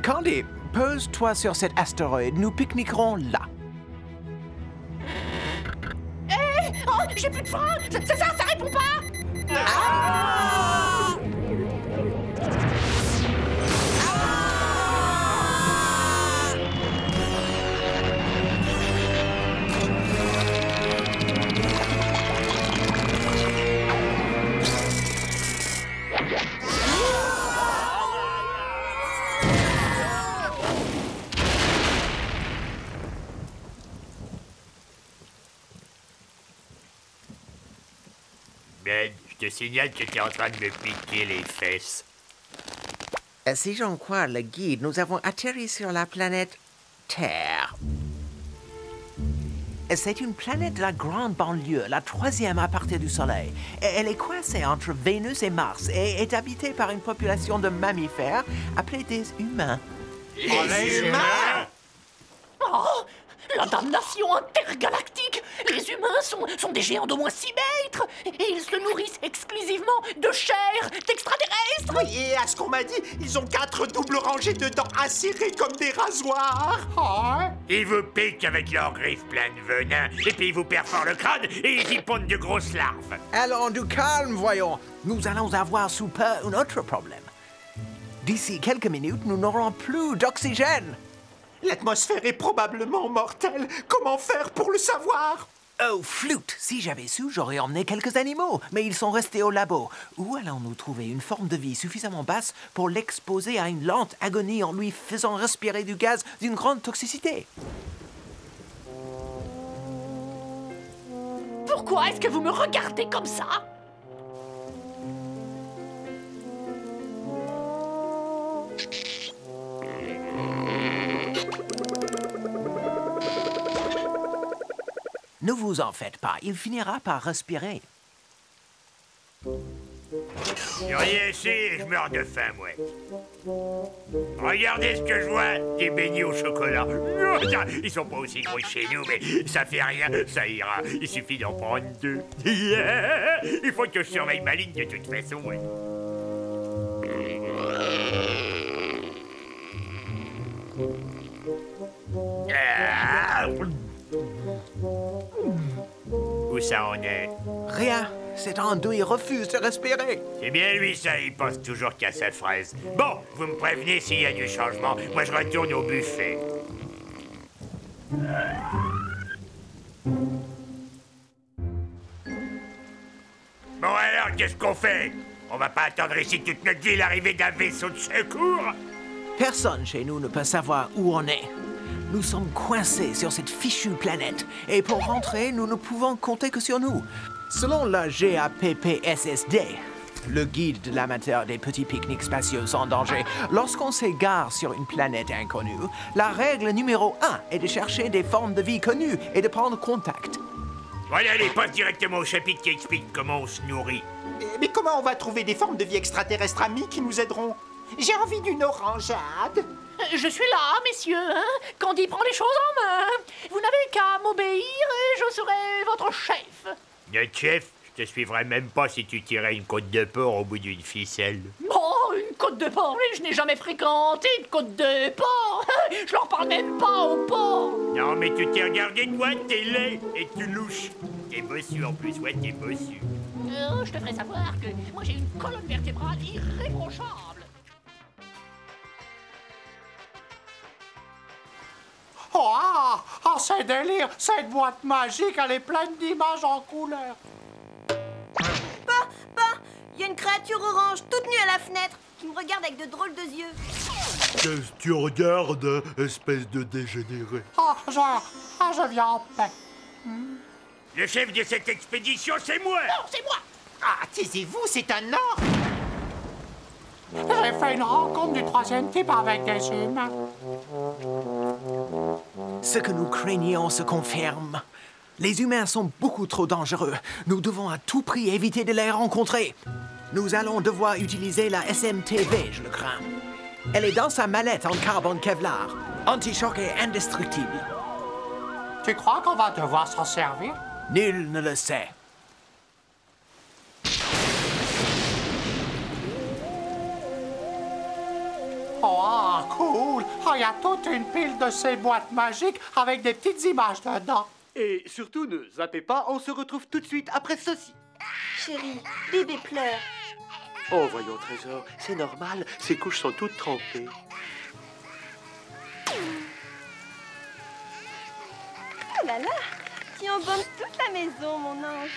Candy, pose-toi sur cet astéroïde, nous pique-niquerons là. Hé! Oh, j'ai plus de frein! Ça répond pas! Ah! Ben, je te signale que tu es en train de me piquer les fesses. Si j'en crois le guide, nous avons atterri sur la planète Terre. C'est une planète de la grande banlieue, la 3e à partir du Soleil. Elle est coincée entre Vénus et Mars et est habitée par une population de mammifères appelés des humains. Les humains? Oh! La damnation intergalactique! Les humains sont des géants d'au moins 6 mètres! Et ils se nourrissent exclusivement de chair d'extraterrestres! Oui, et à ce qu'on m'a dit, ils ont 4 doubles rangées de dents acérées comme des rasoirs! Ils vous piquent avec leurs griffes pleines de venin, et puis ils vous perforent le crâne et ils y pondent de grosses larves. Allons du calme, voyons. Nous allons avoir sous peu un autre problème. D'ici quelques minutes, nous n'aurons plus d'oxygène. L'atmosphère est probablement mortelle. Comment faire pour le savoir? Oh, flûte! Si j'avais su, j'aurais emmené quelques animaux, mais ils sont restés au labo. Où allons-nous trouver une forme de vie suffisamment basse pour l'exposer à une lente agonie en lui faisant respirer du gaz d'une grande toxicité? Pourquoi est-ce que vous me regardez comme ça? Ne vous en faites pas, il finira par respirer. Rien ici et je meurs de faim, moi. Regardez ce que je vois, des beignets au chocolat. Ils sont pas aussi gros que chez nous, mais ça fait rien, ça ira. Il suffit d'en prendre 2. Il faut que je surveille ma ligne de toute façon, ouais. Où ça en est? Rien. Cet andouille refuse de respirer. C'est bien lui, ça. Il pense toujours qu'à sa fraise. Bon, vous me prévenez s'il y a du changement. Moi, je retourne au buffet. Bon, alors, qu'est-ce qu'on fait? On va pas attendre ici toute notre vie l'arrivée d'un vaisseau de secours? Personne chez nous ne peut savoir où on est. Nous sommes coincés sur cette fichue planète. Et pour rentrer, nous ne pouvons compter que sur nous. Selon la GAPPSSD, le guide de l'amateur des petits pique-niques spatiaux sans danger, lorsqu'on s'égare sur une planète inconnue, la règle numéro 1 est de chercher des formes de vie connues et de prendre contact. Voilà, allez, passe directement au chapitre qui explique comment on se nourrit. Mais comment on va trouver des formes de vie extraterrestres amies qui nous aideront? J'ai envie d'une orangeade. Je suis là, messieurs, hein? Candy prend les choses en main. Vous n'avez qu'à m'obéir et je serai votre chef. Notre chef, je te suivrai même pas si tu tirais une côte de porc au bout d'une ficelle. Oh, une côte de porc, mais je n'ai jamais fréquenté une côte de porc. Je leur parle même pas au porc. Non, mais tu t'es regardé toi, t'es laid et tu louches. T'es bossu en plus, ouais, t'es bossu. Je te ferai savoir que moi j'ai une colonne vertébrale irréprochable. Oh, c'est délire! Cette boîte magique, elle est pleine d'images en couleur. Il y a une créature orange toute nue à la fenêtre qui me regarde avec de drôles de yeux. Qu'est-ce que tu regardes, espèce de dégénéré? Je viens en paix. Le chef de cette expédition, c'est moi! Non, c'est moi! Ah, taisez-vous, c'est un ordre! J'ai fait une rencontre du 3e type avec des humains. Ce que nous craignions se confirme. Les humains sont beaucoup trop dangereux. Nous devons à tout prix éviter de les rencontrer. Nous allons devoir utiliser la SMTV, je le crains. Elle est dans sa mallette en carbone Kevlar. Anti-choc et indestructible. Tu crois qu'on va devoir s'en servir? Nul ne le sait. Oh, cool! Il y a toute une pile de ces boîtes magiques avec des petites images dedans. Et surtout, ne zappez pas, on se retrouve tout de suite après ceci. Chérie, bébé pleure. Oh, voyons, Trésor, c'est normal, ses couches sont toutes trempées. Oh là là, tu embaumes toute la maison, mon ange.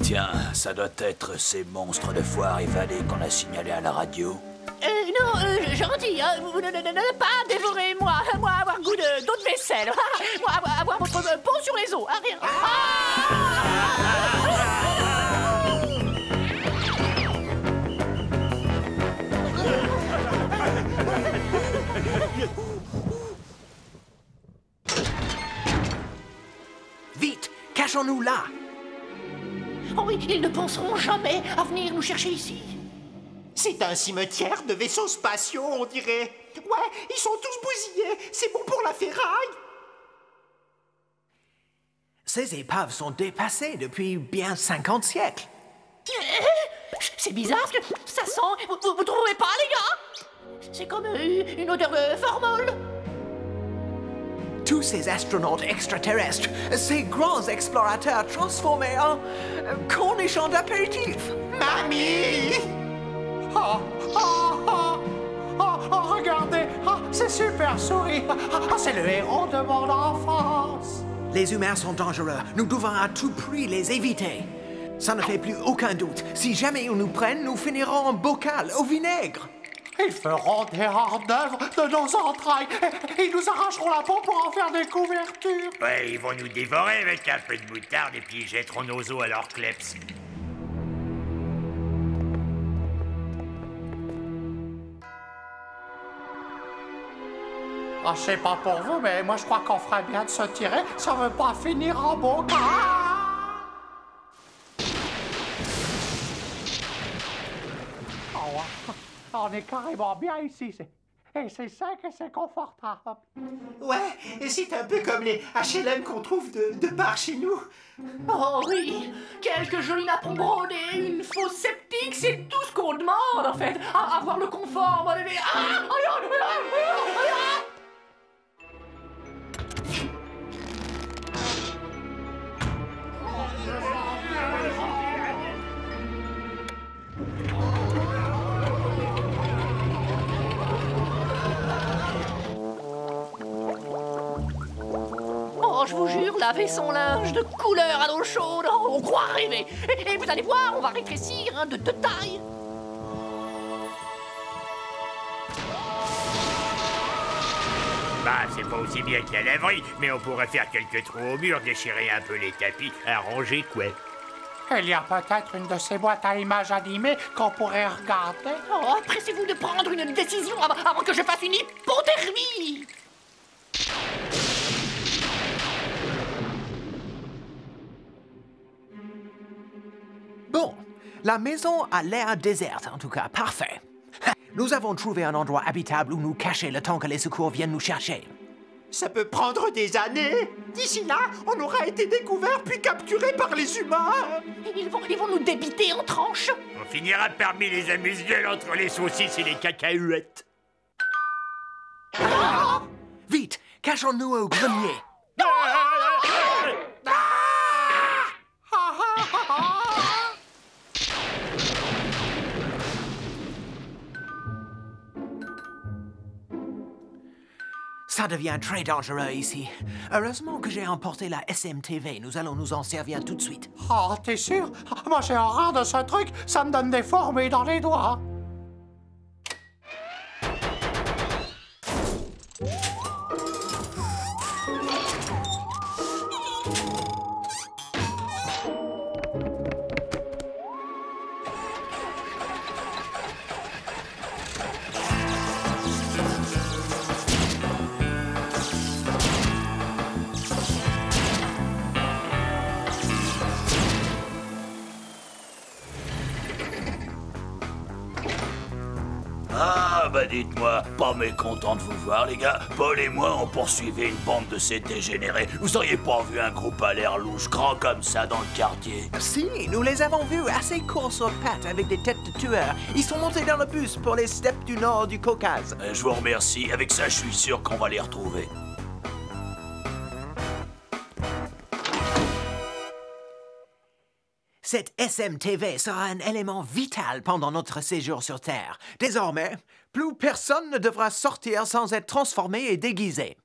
Tiens, ça doit être ces monstres de foire évadés qu'on a signalés à la radio. Non, gentil, hein, vous ne pas dévorer moi avoir goût d'eau de vaisselle, moi avoir votre peau sur les os, hein, rien. Vite, cachons-nous là. Oh oui, ils ne penseront jamais à venir nous chercher ici. C'est un cimetière de vaisseaux spatiaux, on dirait. Ouais, ils sont tous bousillés. C'est bon pour la ferraille. Ces épaves sont dépassées depuis bien 50 siècles. C'est bizarre, que ça sent... Vous trouvez pas, les gars? C'est comme une odeur de formol. Tous ces astronautes extraterrestres, ces grands explorateurs transformés en cornichons d'apéritif. Mamie! Oh, oh, oh, oh, oh, regardez, oh, c'est Super Souris. Oh, c'est le héros de mon enfance. Les humains sont dangereux. Nous devons à tout prix les éviter. Ça ne fait plus aucun doute. Si jamais ils nous prennent, nous finirons en bocal au vinaigre. Ils feront des hors-d'œuvre de nos entrailles. Ils nous arracheront la peau pour en faire des couvertures. Ouais, ils vont nous dévorer avec un peu de moutarde et puis ils jetteront nos os à leur kleps. Ah, je sais pas pour vous, mais moi je crois qu'on ferait bien de se tirer. Ça veut pas finir en bocal. On est carrément bien ici. Et c'est ça que c'est confortable. Ouais, et c'est un peu comme les HLM qu'on trouve de part chez nous. Oh oui, quelques jolis napperons brodés, une fosse sceptique, c'est tout ce qu'on demande en fait. Avoir le confort, mon bébé. Oh, je vous jure, laver son linge de couleur à l'eau chaude, oh, on croit rêver. Et vous allez voir, on va rétrécir hein, de taille. Bah, c'est pas aussi bien que la laverie, mais on pourrait faire quelques trous au mur, déchirer un peu les tapis, arranger quoi. Il y a peut-être une de ces boîtes à images animées qu'on pourrait regarder. Oh, pressez-vous de prendre une décision avant que je fasse une hypothermie. Bon, la maison a l'air déserte, en tout cas, parfait. Nous avons trouvé un endroit habitable où nous cacher le temps que les secours viennent nous chercher. Ça peut prendre des années. D'ici là, on aura été découvert puis capturé par les humains. Ils vont nous débiter en tranches. On finira parmi les amuse-gueules entre les saucisses et les cacahuètes. Ah! Vite, cachons-nous au grenier. Ça devient très dangereux ici. Heureusement que j'ai emporté la SMTV. Nous allons nous en servir tout de suite. Oh, t'es sûr? Moi, j'ai horreur de ce truc. Ça me donne des fourmis dans les doigts. Ah, bah dites-moi, pas mécontent de vous voir, les gars. Paul et moi, on poursuivait une bande de ces dégénérés. Vous auriez pas vu un groupe à l'air louche, grand comme ça, dans le quartier? Si, nous les avons vus assez courts sur pattes avec des têtes de tueurs. Ils sont montés dans le bus pour les steppes du nord du Caucase. Je vous remercie. Avec ça, je suis sûr qu'on va les retrouver. Cette SMTV sera un élément vital pendant notre séjour sur Terre. Désormais, plus personne ne devra sortir sans être transformé et déguisé.